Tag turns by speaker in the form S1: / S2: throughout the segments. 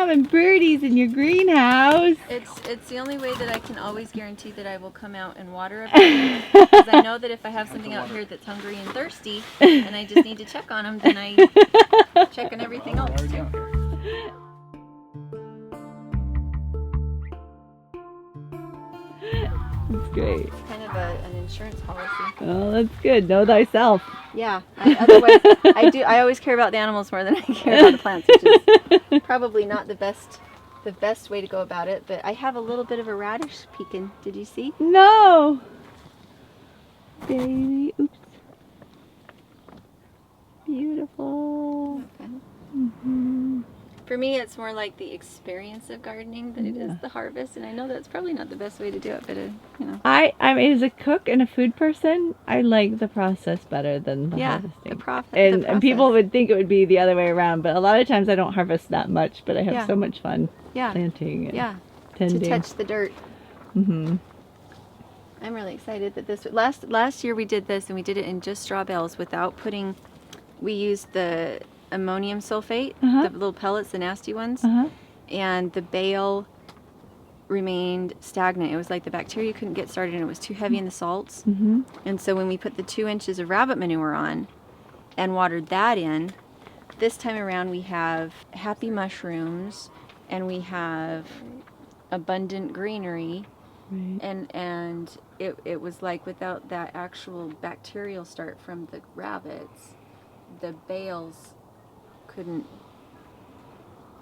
S1: having birdies in your greenhouse.
S2: It's the only way that I can always guarantee that I will come out and water everything. Because I know that if I have something out here that's hungry and thirsty, and I just need to check on them, then I check on everything else too.
S1: That's great.
S2: It's kind of an insurance policy.
S1: Oh, that's good. Know thyself.
S2: Yeah. Otherwise, I always care about the animals more than I care about the plants, which is probably not the best way to go about it. But I have a little bit of a radish peeking. Did you see?
S1: No. Baby. Oops. Beautiful.
S2: Okay.
S1: Mm-hmm.
S2: For me, it's more like the experience of gardening than it is the harvest, and I know that's probably not the best way to do it, but you know.
S1: I mean, as a cook and a food person, I like the process better than the harvesting.
S2: The process.
S1: And people would think it would be the other way around, but a lot of times I don't harvest that much, but I have so much fun planting and tending.
S2: To touch the dirt.
S1: Mm-hmm.
S2: I'm really excited that this last year we did this, and we did it in just straw bales without putting. We used the ammonium sulfate, the little pellets, the nasty ones, and the bale remained stagnant. It was like the bacteria couldn't get started and it was too heavy in the salts. And so when we put the 2 inches of rabbit manure on and watered that in, this time around we have happy mushrooms and we have abundant greenery. And it was like without that actual bacterial start from the rabbits, the bales couldn't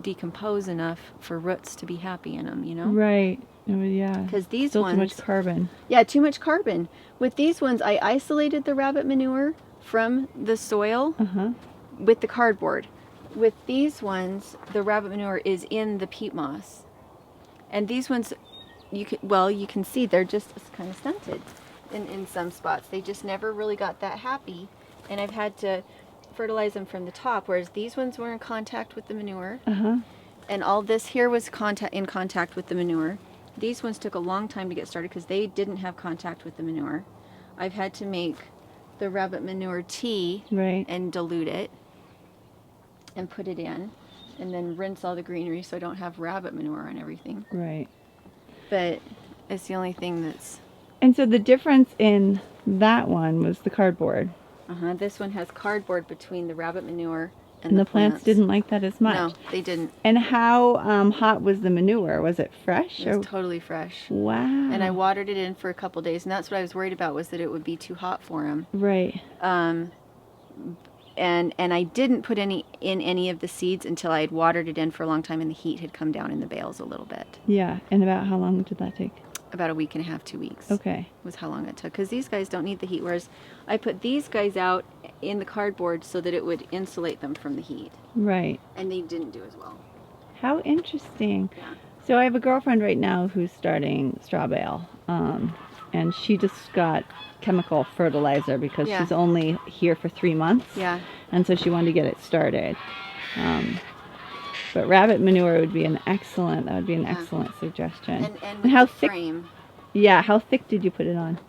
S2: decompose enough for roots to be happy in them, you know?
S1: Right. Oh, yeah.
S2: Because these
S1: Still
S2: ones...
S1: too much carbon.
S2: Yeah, too much carbon. With these ones, I isolated the rabbit manure from the soil with the cardboard. With these ones, the rabbit manure is in the peat moss. And these ones, you can see they're just kind of stunted in some spots. They just never really got that happy. And I've had to fertilize them from the top, whereas these ones were in contact with the manure, and all this here was in contact with the manure. These ones took a long time to get started because they didn't have contact with the manure. I've had to make the rabbit manure tea and dilute it and put it in, and then rinse all the greenery so I don't have rabbit manure on everything. Right. But it's the only thing that's...
S1: And so the difference in that one was the cardboard.
S2: This one has cardboard between the rabbit manure
S1: and the plants didn't like that as much.
S2: No, they didn't.
S1: And how hot was the manure? Was it fresh?
S2: It was totally fresh.
S1: Wow.
S2: And I watered it in for a couple days, and that's what I was worried about, was that it would be too hot for them.
S1: Right.
S2: And I didn't put any of the seeds until I had watered it in for a long time and the heat had come down in the bales a little bit.
S1: Yeah. And about how long did that take?
S2: About a week and a half, 2 weeks.
S1: Okay.
S2: Was how long it took. Because these guys don't need the heat, whereas I put these guys out in the cardboard so that it would insulate them from the heat.
S1: Right.
S2: And they didn't do as well.
S1: How interesting.
S2: Yeah.
S1: So I have a girlfriend right now who's starting straw bale. And she just got chemical fertilizer because she's only here for 3 months.
S2: Yeah.
S1: And so she wanted to get it started. But rabbit manure would be an excellent suggestion.
S2: And how thick? Frame.
S1: Yeah, how thick did you put it on?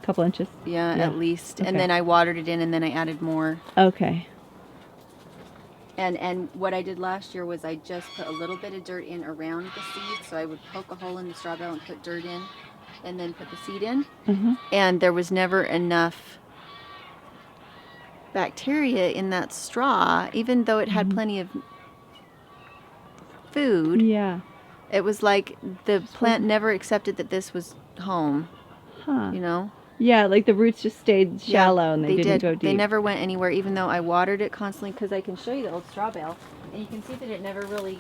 S1: Couple inches?
S2: Yeah, at least. Okay. And then I watered it in and then I added more.
S1: Okay.
S2: And what I did last year was I just put a little bit of dirt in around the seed. So I would poke a hole in the straw bale and put dirt in and then put the seed in. And there was never enough bacteria in that straw, even though it had plenty of food.
S1: Yeah.
S2: It was like the plant never accepted that this was home. You know?
S1: Yeah, like the roots just stayed shallow and they didn't go deep.
S2: They never went anywhere, even though I watered it constantly, because I can show you the old straw bale, and you can see that it never really...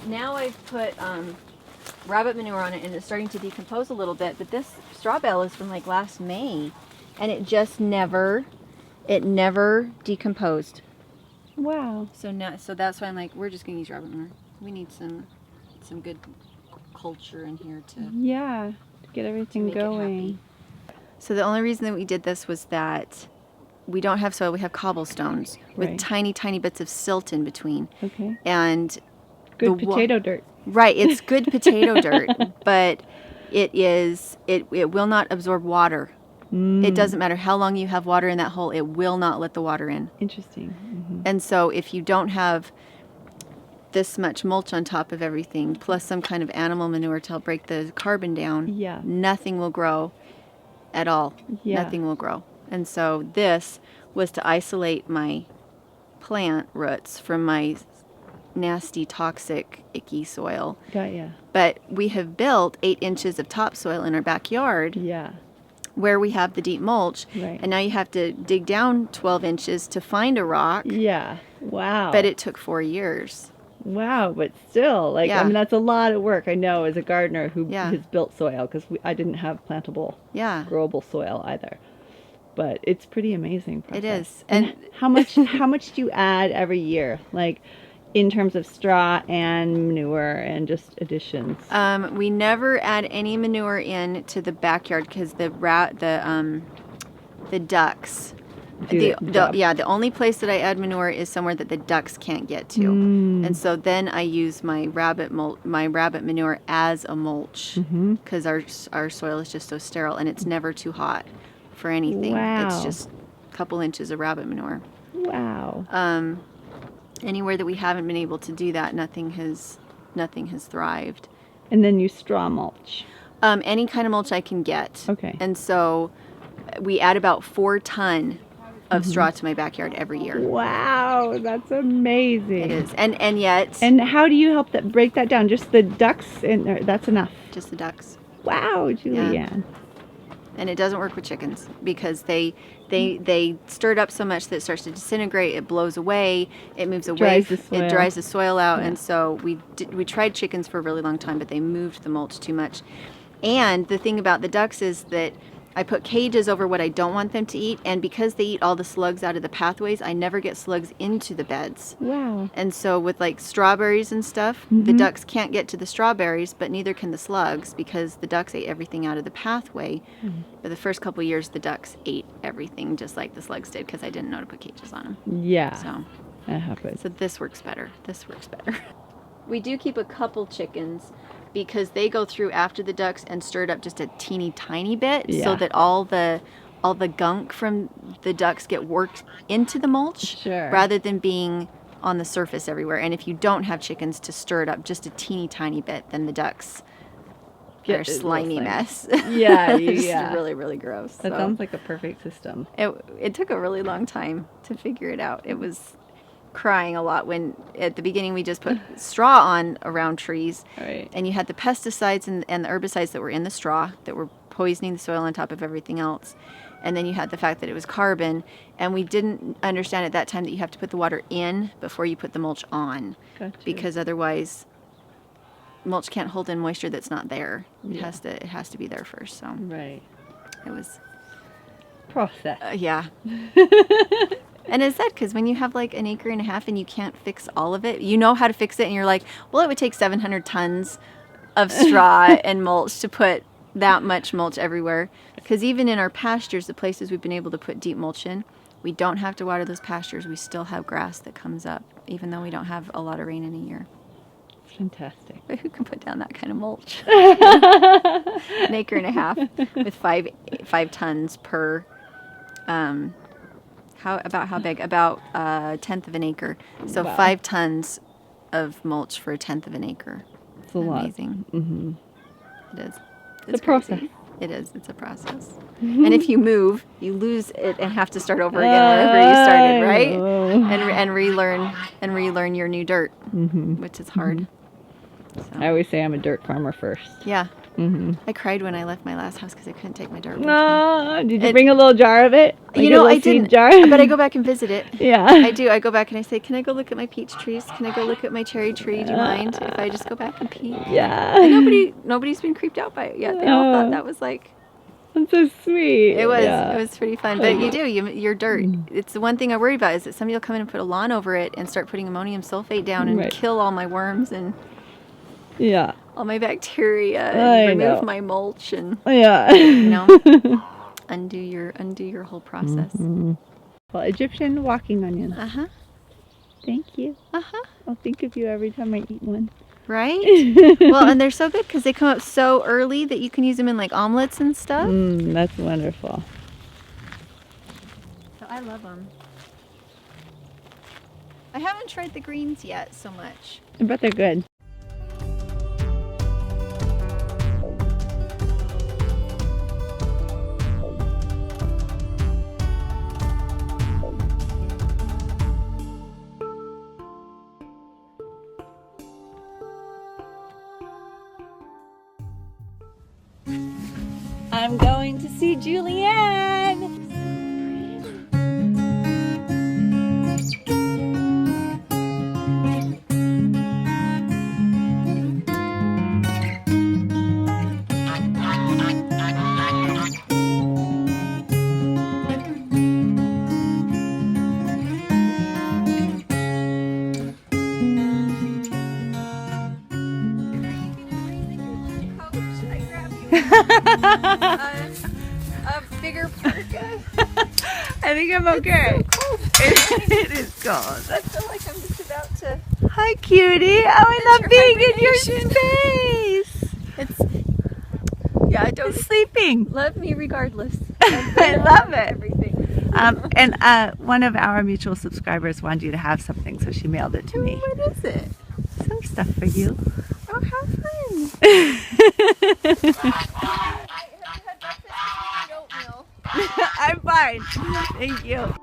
S2: Now I've put rabbit manure on it, and it's starting to decompose a little bit, but this straw bale is from like last May, and it just never decomposed.
S1: Wow.
S2: So that's why I'm like, we're just going to use rabbit manure. We need some good culture in here to
S1: get everything going.
S2: So the only reason that we did this was that we don't have soil, we have cobblestones with tiny, tiny bits of silt in between.
S1: Okay.
S2: And
S1: good potato dirt.
S2: Right, it's good potato dirt, but it will not absorb water. It doesn't matter how long you have water in that hole, it will not let the water in.
S1: Interesting.
S2: And so if you don't have this much mulch on top of everything, plus some kind of animal manure to help break the carbon down,
S1: Yeah.
S2: nothing will grow at all.
S1: Yeah.
S2: Nothing will grow. And so this was to isolate my plant roots from my nasty, toxic, icky soil.
S1: Got ya.
S2: But we have built 8 inches of topsoil in our backyard
S1: Yeah.
S2: where we have the deep mulch.
S1: Right.
S2: And now you have to dig down 12 inches to find a rock.
S1: Yeah. Wow.
S2: But it took 4 years.
S1: Wow, but still, like,
S2: Yeah.
S1: I mean, that's a lot of work. I know as a gardener who
S2: Yeah.
S1: has built soil, because I didn't have plantable,
S2: Yeah.
S1: growable soil either. But it's pretty amazing process.
S2: It is.
S1: And how much do you add every year, like in terms of straw and manure and just additions?
S2: We never add any manure in to the backyard because the ducks. The only place that I add manure is somewhere that the ducks can't get to, and so then I use my rabbit manure as a mulch because our soil is just so sterile and it's never too hot for anything.
S1: Wow.
S2: It's just a couple inches of rabbit manure.
S1: Wow.
S2: Anywhere that we haven't been able to do that, nothing has thrived.
S1: And then you straw mulch.
S2: Any kind of mulch I can get.
S1: Okay.
S2: And so we add about 4 tons of straw to my backyard every year.
S1: Wow, that's amazing.
S2: It is. And yet...
S1: And how do you help break that down? Just the ducks, and that's enough?
S2: Just the ducks.
S1: Wow, Julianne.
S2: Yeah. And it doesn't work with chickens because they stir it up so much that it starts to disintegrate. It blows away. It moves away. It dries the soil out. Yeah. And so we tried chickens for a really long time, but they moved the mulch too much. And the thing about the ducks is that I put cages over what I don't want them to eat, and because they eat all the slugs out of the pathways, I never get slugs into the beds.
S1: Wow.
S2: And so with like strawberries and stuff, the ducks can't get to the strawberries, but neither can the slugs because the ducks ate everything out of the pathway. But the first couple of years, the ducks ate everything just like the slugs did because I didn't know to put cages on them.
S1: Yeah.
S2: So
S1: that happens.
S2: So this works better. This works better. We do keep a couple chickens because they go through after the ducks and stir it up just a teeny tiny bit so that all the gunk from the ducks get worked into the mulch rather than being on the surface everywhere. And if you don't have chickens to stir it up just a teeny tiny bit, then the ducks are a slimy mess.
S1: Yeah,
S2: It's really, really gross.
S1: That sounds like a perfect system.
S2: It took a really long time to figure it out. It was crying a lot when at the beginning we just put straw on around trees, and you had the pesticides and the herbicides that were in the straw that were poisoning the soil on top of everything else, and then you had the fact that it was carbon, and we didn't understand at that time that you have to put the water in before you put the mulch on.
S1: Gotcha.
S2: Because otherwise mulch can't hold in moisture that's not there. It has to be there first. So it was
S1: process.
S2: Yeah. And it's sad because when you have like 1.5 acres and you can't fix all of it, you know how to fix it, and you're like, well, it would take 700 tons of straw and mulch to put that much mulch everywhere. Because even in our pastures, the places we've been able to put deep mulch in, we don't have to water those pastures. We still have grass that comes up, even though we don't have a lot of rain in a year.
S1: Fantastic.
S2: But who can put down that kind of mulch? 1.5 acres with 5 tons per. How big? About 1/10 of an acre. So 5 tons of mulch for 1/10 of an acre.
S1: It's a lot.
S2: Amazing. It is.
S1: It's a process.
S2: It is. It's a process. And if you move, you lose it and have to start over again wherever you started, right? And relearn your new dirt, which is hard. So.
S1: I always say I'm a dirt farmer first.
S2: Yeah. I cried when I left my last house because I couldn't take my dirt with
S1: me. Did you bring a little jar of it?
S2: Like I didn't. Jar? But I go back and visit it.
S1: Yeah.
S2: I do. I go back and I say, can I go look at my peach trees? Can I go look at my cherry tree? Do you mind if I just go back and peek?
S1: Yeah.
S2: And nobody's been creeped out by it yet. They all thought that was like...
S1: That's so sweet.
S2: It was. Yeah. It was pretty fun. But your dirt. It's the one thing I worry about is that somebody will come in and put a lawn over it and start putting ammonium sulfate down and kill all my worms and...
S1: Yeah.
S2: All my bacteria and remove my mulch and undo your whole process.
S1: Well, Egyptian walking onion. Thank you. I'll think of you every time I eat one.
S2: Right? Well, and they're so good because they come up so early that you can use them in like omelets and stuff.
S1: That's wonderful.
S2: So I love them. I haven't tried the greens yet so much.
S1: I bet they're good. I'm going to see Julianne.
S2: A bigger parka.
S1: I think I'm okay.
S2: It's so cold.
S1: It is cold.
S2: I feel like I'm just about to.
S1: Hi, cutie. Oh, I love being in your
S2: hibernation.
S1: space.
S2: It's yeah. I don't
S1: Sleeping.
S2: love me regardless.
S1: I love it.
S2: Everything.
S1: And one of our mutual subscribers wanted you to have something, so she mailed it to me.
S2: What is it?
S1: Some stuff for you.
S2: Oh, how fun!
S1: I'm fine. Thank you.